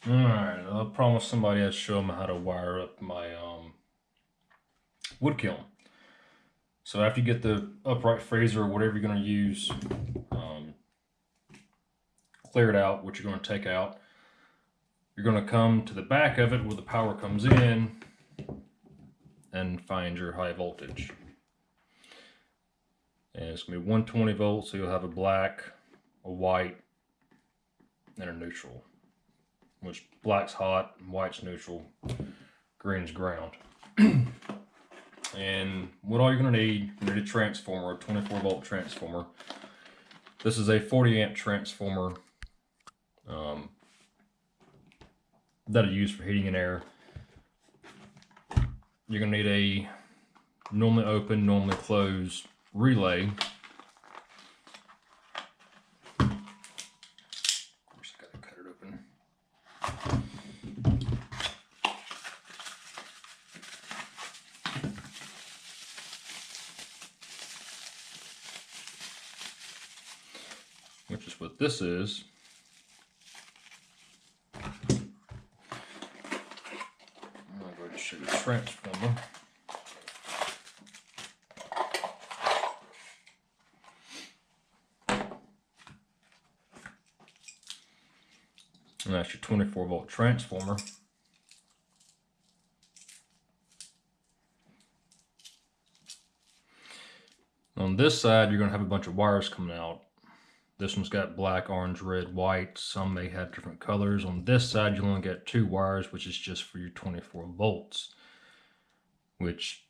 Alright, I promised somebody I'd show them how to wire up my wood kiln. So after you get the upright freezer or whatever you're going to use cleared out, what you're going to take out, you're going to come to the back of it where the power comes in and find your high voltage. And it's going to be 120 volts, so you'll have a black, a white, and a neutral. Which black's hot, white's neutral, green's ground. And what all you're going to need a transformer, a 24 volt transformer. This is a 40 amp transformer that I use for heating and air. You're going to need a normally open, normally closed relay. Of course, I gotta cut it open. Which is what this is. I'm going to go ahead and show you the transformer. And that's your 24 volt transformer. On this side, you're going to have a bunch of wires coming out. This one's got black, orange, red, white. Some may have different colors. On this side, you'll only get 2 wires, which is just for your 24 volts. Which,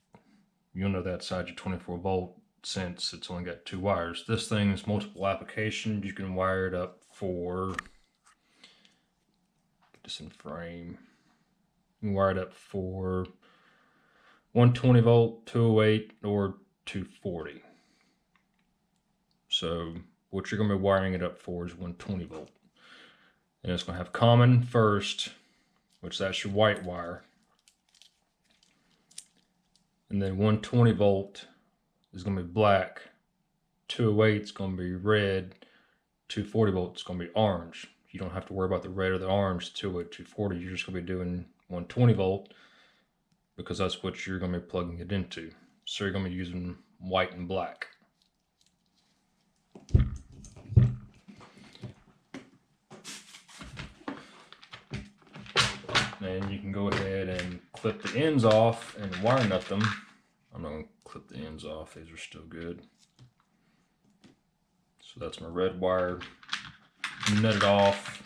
you'll know that side your 24 volt since it's only got 2 wires. This thing is multiple applications. You can wire it up for, get this in frame. You can wire it up for 120 volt, 208, or 240. So what you're going to be wiring it up for is 120 volt. And it's going to have common first, which that's your white wire. And then 120 volt is going to be black. 208 is going to be red. 240 volt is going to be orange. You don't have to worry about the red or the orange. 208, 240, you're just going to be doing 120 volt because that's what you're going to be plugging it into. So you're going to be using white and black. And you can go ahead and clip the ends off and wire nut them. I'm not going to clip the ends off, these are still good. So that's my red wire, nut it off.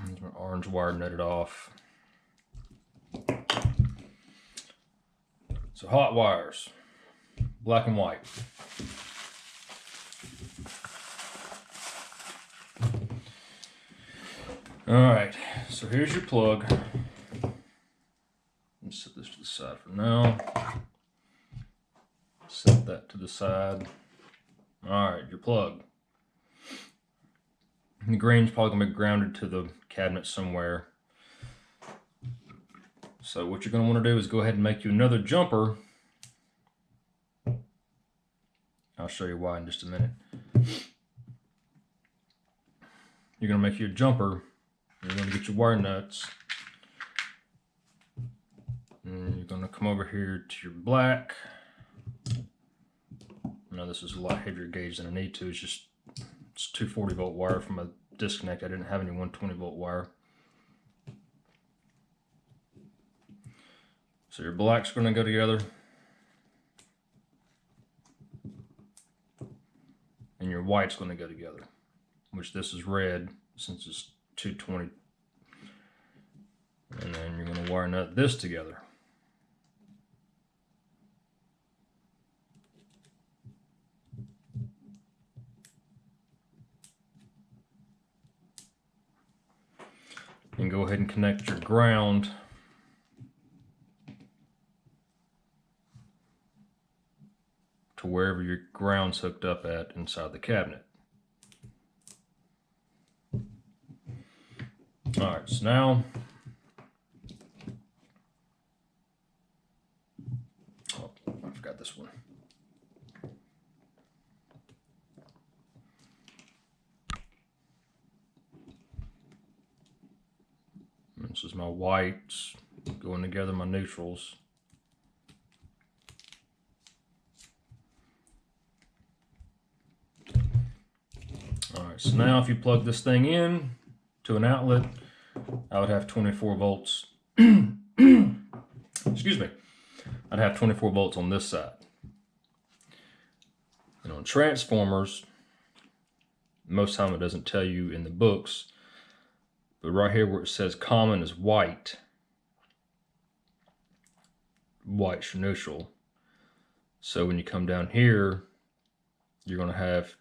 There's my orange wire nutted off. So hot wires, black and white. Alright, so here's your plug. Let's set this to the side for now. Set that to the side. Alright, your plug. The green's probably going to be grounded to the cabinet somewhere. So what you're going to want to do is go ahead and make you another jumper. I'll show you why in just a minute. You're going to make you a jumper. You're going to get your wire nuts. And you're going to come over here to your black. Now this is a lot heavier gauge than I need to. It's 240 volt wire from a disconnect. I didn't have any 120 volt wire. So your black's going to go together. And your white's going to go together. Which this is red since it's 220. And then you're going to wire nut this together. And go ahead and connect your ground to wherever your ground's hooked up at inside the cabinet. Alright, so now I forgot this one. This is my whites going together, my neutrals. All right, so now if you plug this thing in to an outlet, I would have 24 volts. Excuse me. I'd have 24 volts on this side. And on transformers, most time it doesn't tell you in the books, but right here where it says common is white. White's your neutral. So when you come down here, you're going to have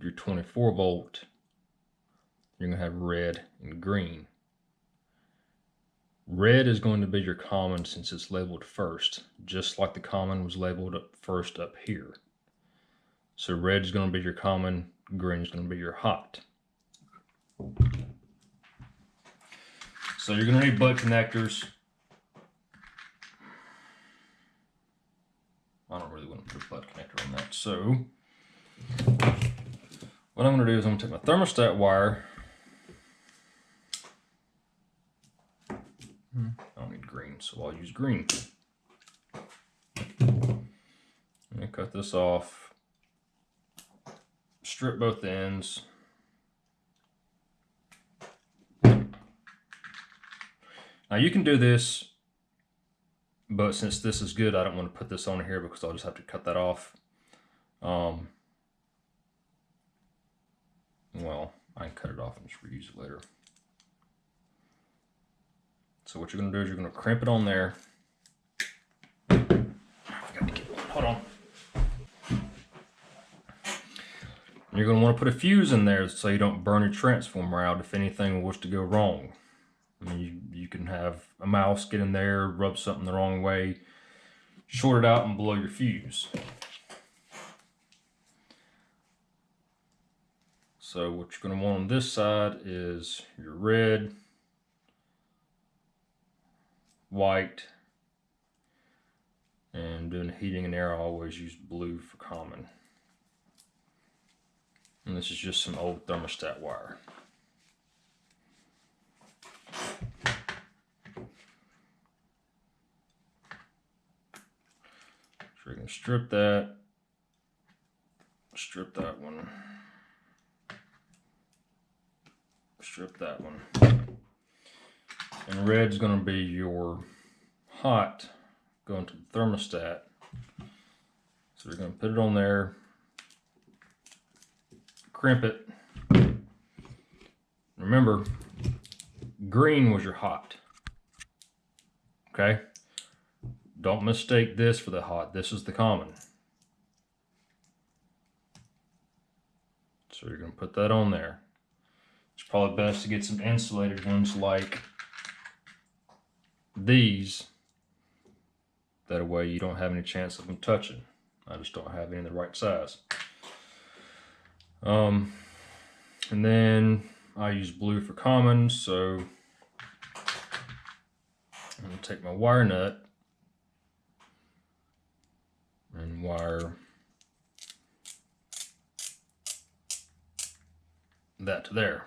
your 24 volt. You're going to have red and green. Red is going to be your common since it's labeled first, just like the common was labeled up first up here. So red is going to be your common, green is going to be your hot. So you're going to need butt connectors. I don't really want to put a butt connector on that. So what I'm going to do is I'm going to take my thermostat wire. I don't need green, so I'll use green. And cut this off. Strip both ends. Now you can do this, but since this is good, I don't want to put this on here because I'll just have to cut that off. Well, I can cut it off and just reuse it later. So what you're going to do is you're going to crimp it on there. I forgot to get one. Hold on. You're going to want to put a fuse in there so you don't burn your transformer out if anything was to go wrong. I mean, you can have a mouse get in there, rub something the wrong way, short it out and blow your fuse. So what you're going to want on this side is your red, white, and doing heating and air, I always use blue for common. And this is just some old thermostat wire. So you're going to strip that one, strip that one. And red's going to be your hot going to the thermostat. So we're going to put it on there, crimp it. Remember, green was your hot. Okay? Don't mistake this for the hot. This is the common. So you're going to put that on there. It's probably best to get some insulated ones like these. That way you don't have any chance of them touching. I just don't have any in the right size. And then I use blue for common, so I'm going to take my wire nut and wire that to there.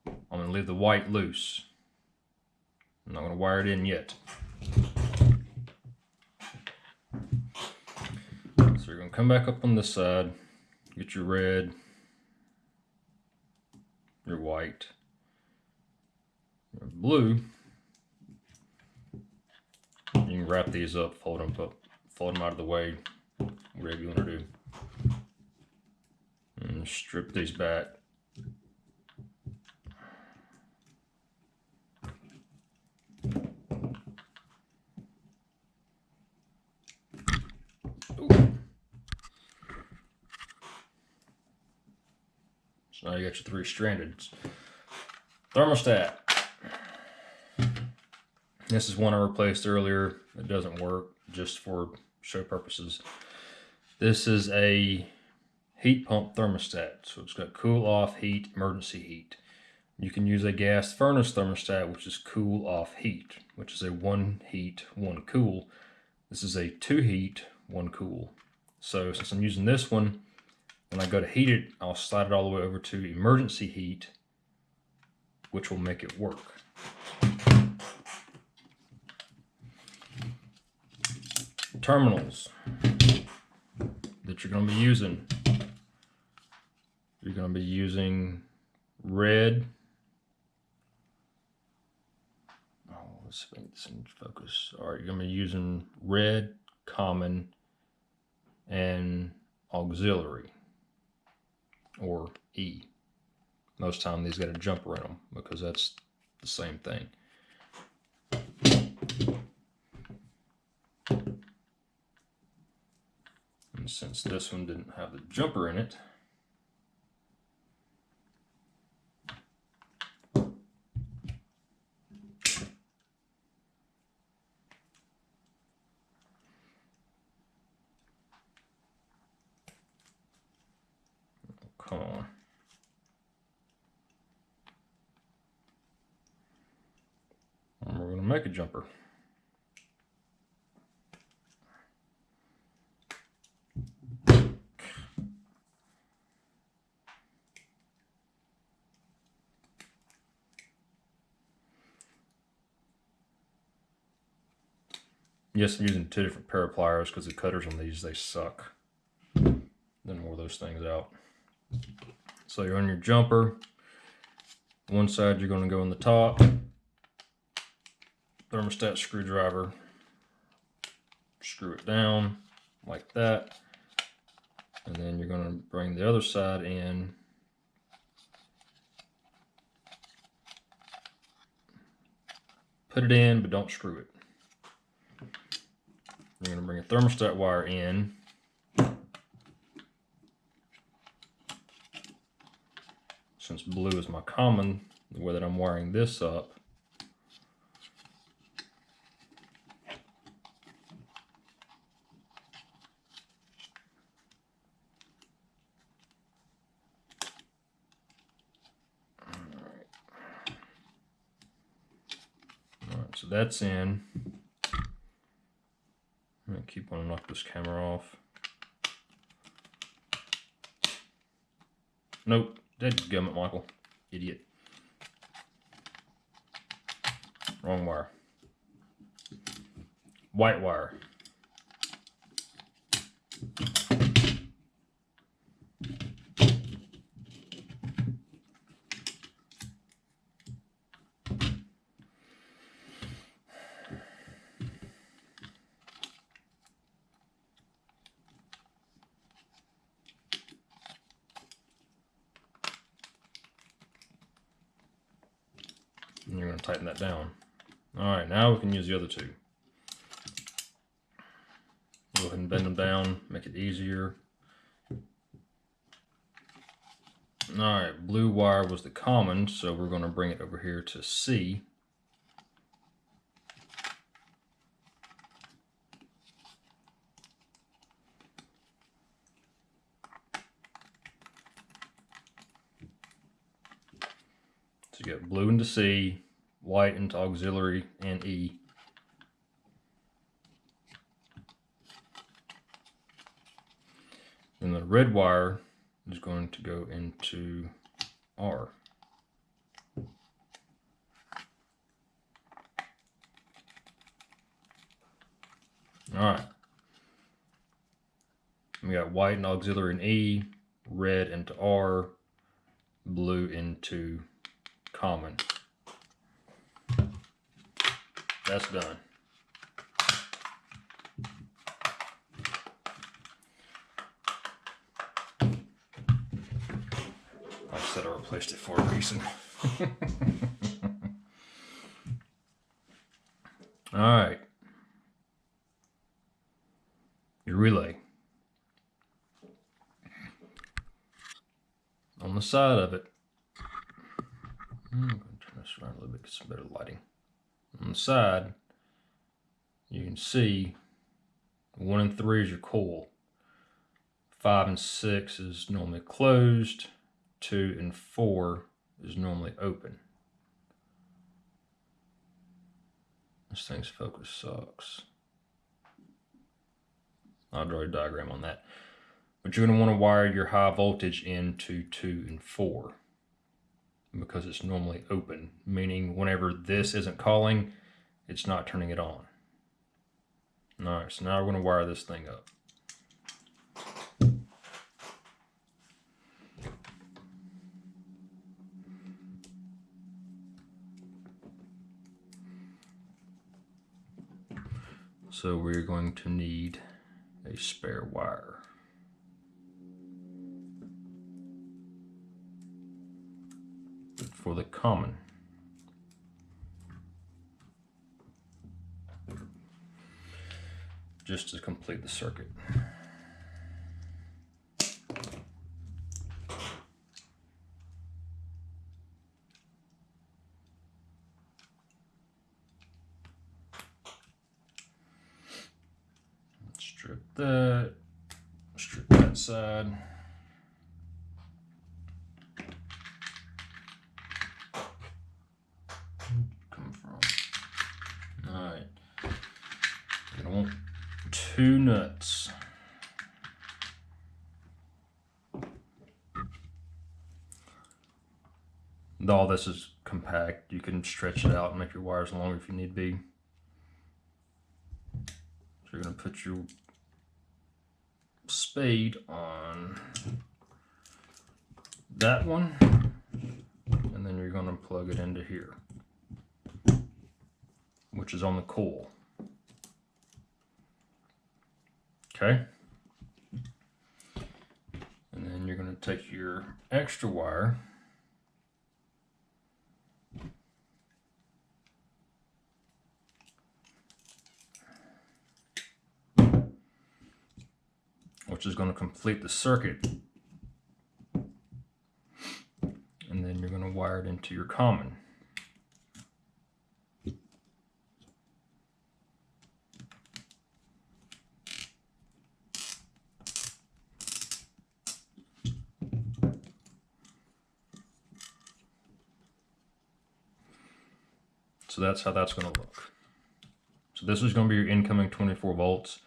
I'm going to leave the white loose. I'm not going to wire it in yet. So you're going to come back up on this side, get your red, your white, your blue. You can wrap these up, fold them out of the way, whatever you want to do. And strip these back. So now you got your three-stranded thermostat. This is one I replaced earlier. It doesn't work, just for show purposes. This is a heat pump thermostat. So it's got cool off heat, emergency heat. You can use a gas furnace thermostat, which is cool off heat, which is a 1 heat, 1 cool. This is a 2 heat, 1 cool. So since I'm using this one, when I go to heat it, I'll slide it all the way over to emergency heat, which will make it work. Terminals that you're going to be using. You're going to be using red. Oh, let's make this in focus. All right, you're going to be using red, common, and auxiliary, or E. Most time these got a jumper in them because that's the same thing. And since this one didn't have the jumper in it, come on. And we're going to make a jumper. Yes, I'm using 2 different pair of pliers because the cutters on these, they suck. Then wore those things out. So you're on your jumper. One side you're going to go in the top. Thermostat screwdriver. Screw it down like that. And then you're going to bring the other side in. Put it in, but don't screw it. You're going to bring a thermostat wire in. Since blue is my common, the way that I'm wiring this up, Alright, so that's in. I'm going to keep on knock this camera off. Nope, dadgummit, Michael. Idiot. Wrong wire. White wire. And you're going to tighten that down. Alright, now we can use the other 2. Go ahead and bend them down, make it easier. Alright, blue wire was the common, so we're going to bring it over here to C. So you got blue into C, white into auxiliary and E. And the red wire is going to go into R. Alright. We got white and auxiliary in E, red into R, blue into common. That's done. Like I said, I replaced it for a reason. Alright. Your relay. On the side of it, I'm going to turn this around a little bit, get some better lighting. On the side, you can see 1 and 3 is your coil. 5 and 6 is normally closed. 2 and 4 is normally open. This thing's focus sucks. I'll draw a diagram on that. But you're going to want to wire your high voltage into 2 and 4. because it's normally open, meaning whenever this isn't calling, it's not turning it on. All right, so now we're going to wire this thing up. So we're going to need a spare wire. For the common. Just to complete the circuit. Strip that side. Come from. All right. You're gonna want 2 nuts. All this is compact. You can stretch it out and make your wires longer if you need be. So you're gonna put your spade on that one, and then you're gonna plug it into here, which is on the coil. Okay. And then you're gonna take your extra wire which is going to complete the circuit, and then you're going to wire it into your common. So that's how that's going to look. So this is going to be your incoming 24 volts.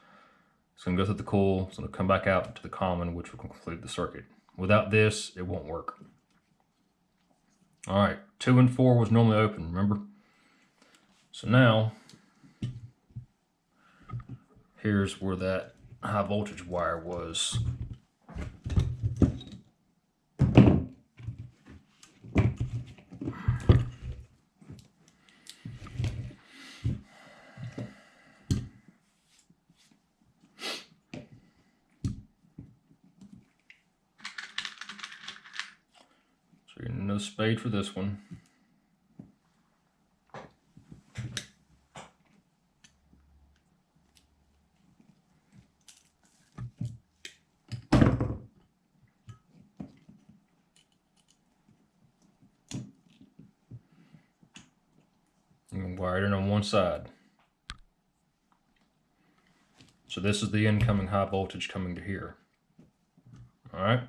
It's going to go through the coil, it's going to come back out to the common, which will complete the circuit. Without this, it won't work. All right, 2 and 4 was normally open, remember? So now, here's where that high voltage wire was. So you're gonna need a spade for this one. You can wire it in on one side. So this is the incoming high voltage coming to here. All right.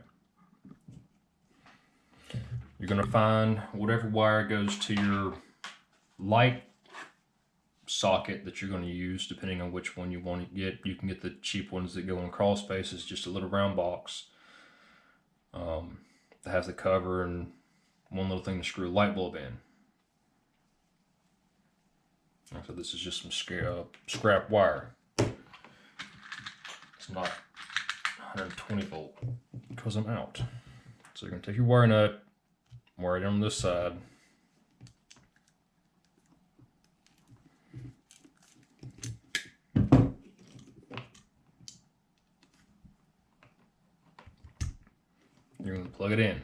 You're going to find whatever wire goes to your light socket that you're going to use, depending on which one you want to get. You can get the cheap ones that go in crawl spaces, just a little round box that has the cover and one little thing to screw a light bulb in. So this is just some scrap wire. It's not 120 volt because I'm out. So you're going to take your wire nut, wire it on this side. You're going to plug it in.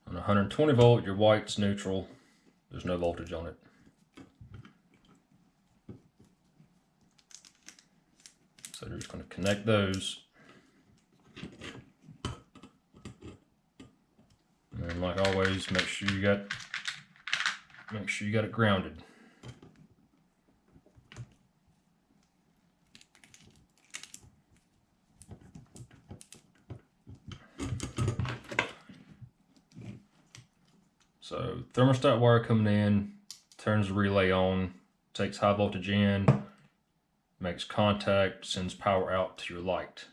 On 120 volt, your white's neutral. There's no voltage on it. So you're just going to connect those. And like always, make sure you got it grounded. So thermostat wire coming in, turns the relay on, takes high voltage in, makes contact, sends power out to your light.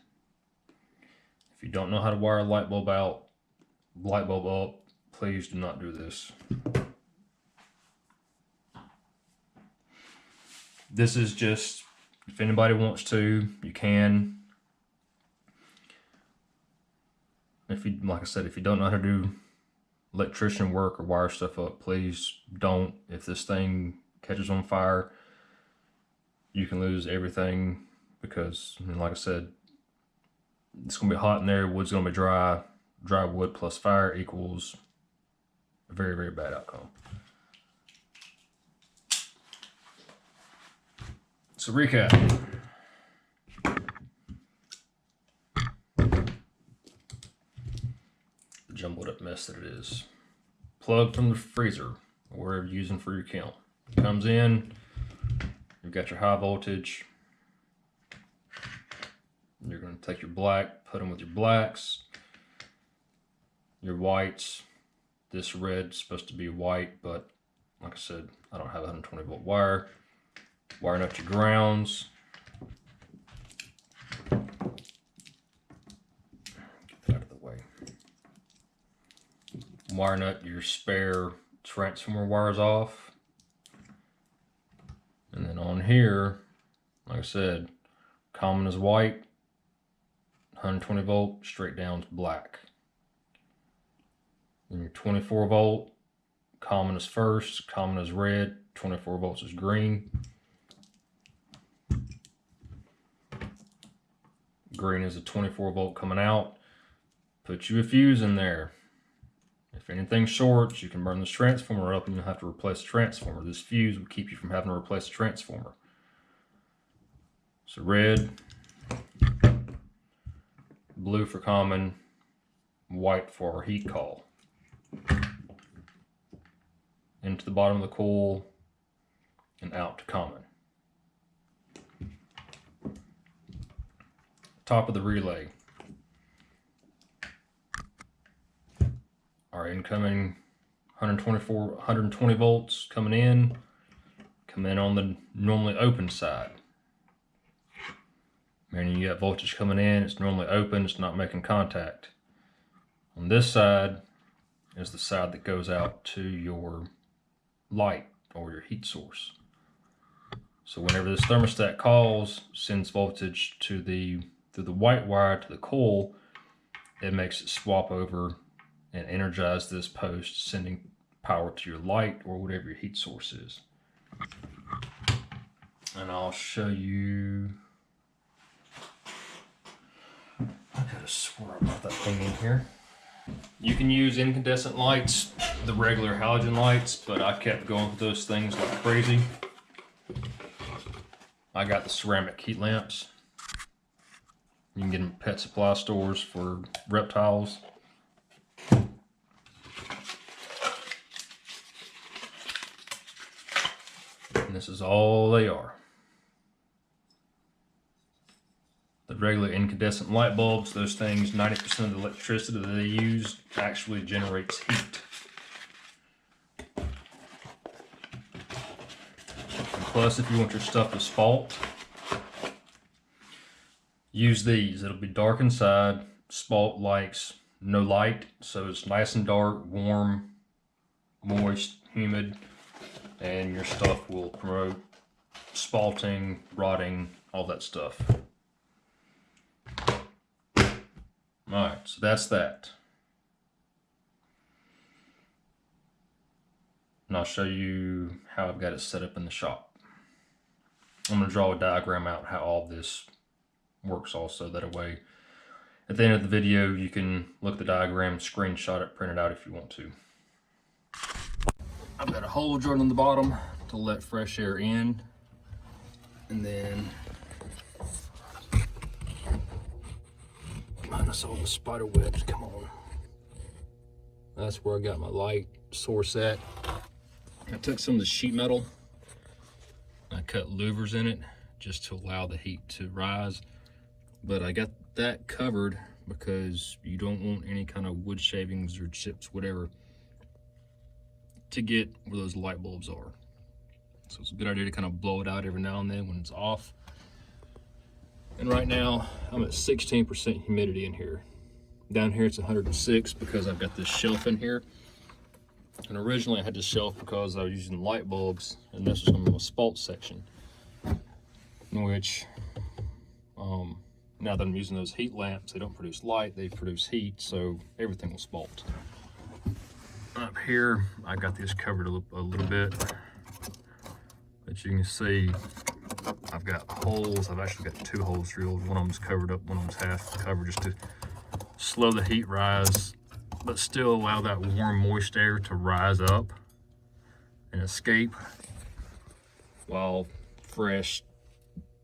If you don't know how to wire a light bulb out, light bulb up, please do not do this. This is just, if anybody wants to, you can. If you, like I said, if you don't know how to do electrician work or wire stuff up, please don't. If this thing catches on fire, you can lose everything, because, I mean, like I said, it's gonna be hot in there, wood's gonna be dry. Dry wood plus fire equals a very, very bad outcome. So recap. The jumbled up mess that it is. Plug from the freezer, or wherever you're using for your kiln. Comes in, you've got your high voltage. You're going to take your black, put them with your blacks, your whites. This red is supposed to be white, but like I said, I don't have a 120 volt wire. Wiring up your grounds. Get that out of the way. Wiring up your spare transformer wires off. And then on here, like I said, common is white, 120 volt, straight down is black. Then your 24 volt, common is first, common is red, 24 volts is green. Green is a 24 volt coming out. Put you a fuse in there. If anything shorts, you can burn this transformer up and you'll have to replace the transformer. This fuse will keep you from having to replace the transformer. So red, blue for common, white for our heat call. Into the bottom of the coil and out to common. Top of the relay. Our incoming 120 volts coming in on the normally open side. Meaning you got voltage coming in, it's normally open, it's not making contact. On this side is the side that goes out to your light or your heat source. So whenever this thermostat calls, sends voltage to through the white wire to the coil, it makes it swap over and energize this post, sending power to your light or whatever your heat source is. And I'll show you. I could have swore I brought that thing in here. You can use incandescent lights, the regular halogen lights, but I kept going with those things like crazy. I got the ceramic heat lamps. You can get them at pet supply stores for reptiles. And this is all they are. The regular incandescent light bulbs, those things, 90% of the electricity that they use actually generates heat. And plus, if you want your stuff to spalt, use these. It'll be dark inside. Spalt likes no light, so it's nice and dark, warm, moist, humid, and your stuff will promote spalting, rotting, all that stuff. Alright, so that's that. And I'll show you how I've got it set up in the shop. I'm going to draw a diagram out how all this works also, that way at the end of the video you can look at the diagram, screenshot it, print it out if you want to. I've got a hole drilled in the bottom to let fresh air in, and then minus all the spider webs, come on. That's where I got my light source at. I took some of the sheet metal, I cut louvers in it just to allow the heat to rise, but I got that covered because you don't want any kind of wood shavings or chips, whatever, to get where those light bulbs are. So it's a good idea to kind of blow it out every now and then when it's off. And right now I'm at 16% humidity in here. Down here it's 106 because I've got this shelf in here. And originally I had this shelf because I was using light bulbs, and this was going to be my spalt section. In which, now that I'm using those heat lamps, they don't produce light, they produce heat, so everything will spalt. Up here, I got these covered a little bit. But you can see, I've got holes. I've actually got 2 holes drilled. One of them's covered up, one of them's half covered, just to slow the heat rise, but still allow that warm, moist air to rise up and escape, while fresh,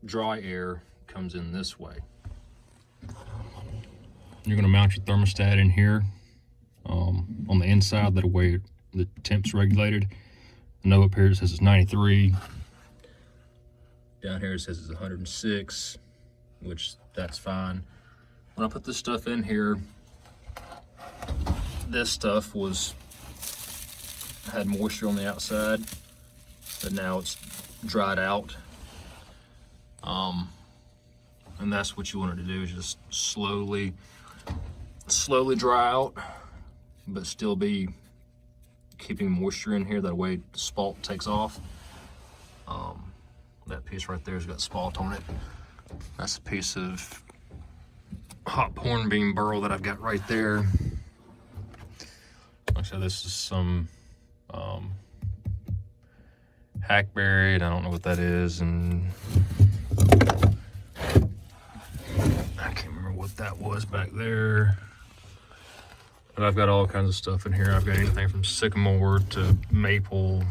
dry air comes in this way. You're going to mount your thermostat in here on the inside, that way the temp's regulated. I know up here it says it's 93. Down here it says it's 106, which that's fine. When I put this stuff in here, this stuff had moisture on the outside, but now it's dried out. And that's what you want it to do, is just slowly dry out, but still be keeping moisture in here. That way the spalt takes off. That piece right there has got spalt on it. That's a piece of hot horn beam burl that I've got right there. Like I said, this is some hackberry, and I don't know what that is, and I can't remember what that was back there. But I've got all kinds of stuff in here. I've got anything from sycamore to maple,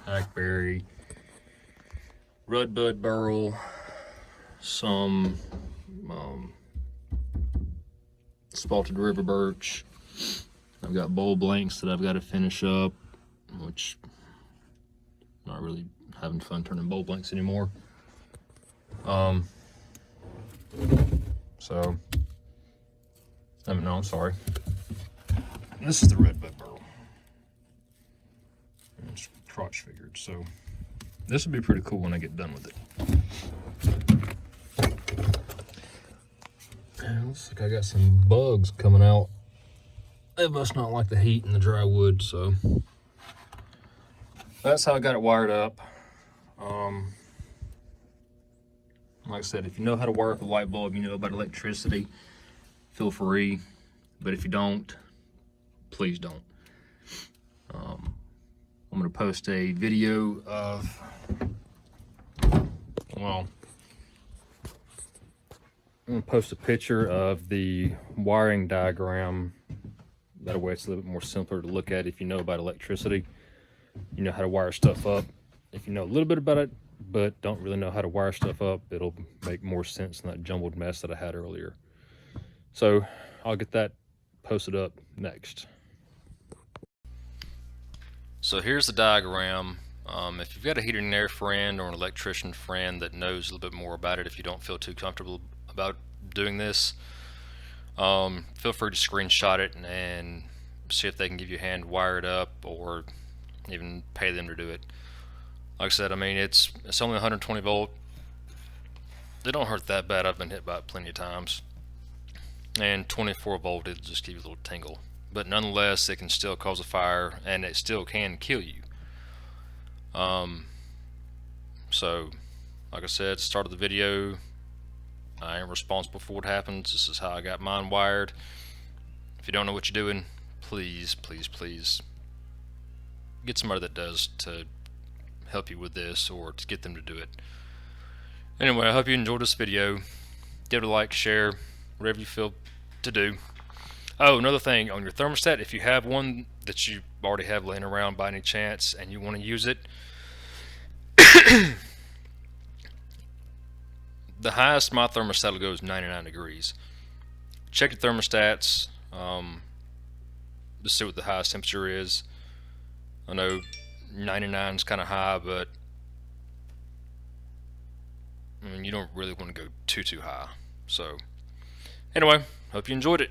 hackberry, redbud burl, some spalted river birch. I've got bowl blanks that I've got to finish up, which I'm not really having fun turning bowl blanks anymore. So, no, I'm sorry. This is the redbud burl. It's crotch figured, so this would be pretty cool when I get done with it. And looks like I got some bugs coming out. They must not like the heat and the dry wood, so that's how I got it wired up. Like I said, if you know how to wire up a light bulb, you know about electricity, feel free. But if you don't, please don't. I'm going to post a video of, well, I'm going to post a picture of the wiring diagram. That way it's a little bit more simpler to look at if you know about electricity. You know how to wire stuff up. If you know a little bit about it, but don't really know how to wire stuff up, it'll make more sense than that jumbled mess that I had earlier. So I'll get that posted up next. So here's the diagram. If you've got a heater and air friend or an electrician friend that knows a little bit more about it, if you don't feel too comfortable about doing this, feel free to screenshot it and see if they can give you a hand to wire it up, or even pay them to do it. Like I said, I mean, it's only 120 volt. They don't hurt that bad. I've been hit by it plenty of times. And 24 volt, it'll just give you a little tingle. But nonetheless, it can still cause a fire, and it still can kill you. So, like I said, start of the video, I am responsible for what happens. This is how I got mine wired. If you don't know what you're doing, please, please, please get somebody that does to help you with this, or to get them to do it. Anyway, I hope you enjoyed this video. Give it a like, share, whatever you feel to do. Oh, another thing, on your thermostat, if you have one that you already have laying around by any chance and you want to use it, the highest my thermostat will go is 99 degrees. Check your thermostats to see what the highest temperature is. I know 99 is kind of high, but I mean, you don't really want to go too high. So anyway, hope you enjoyed it.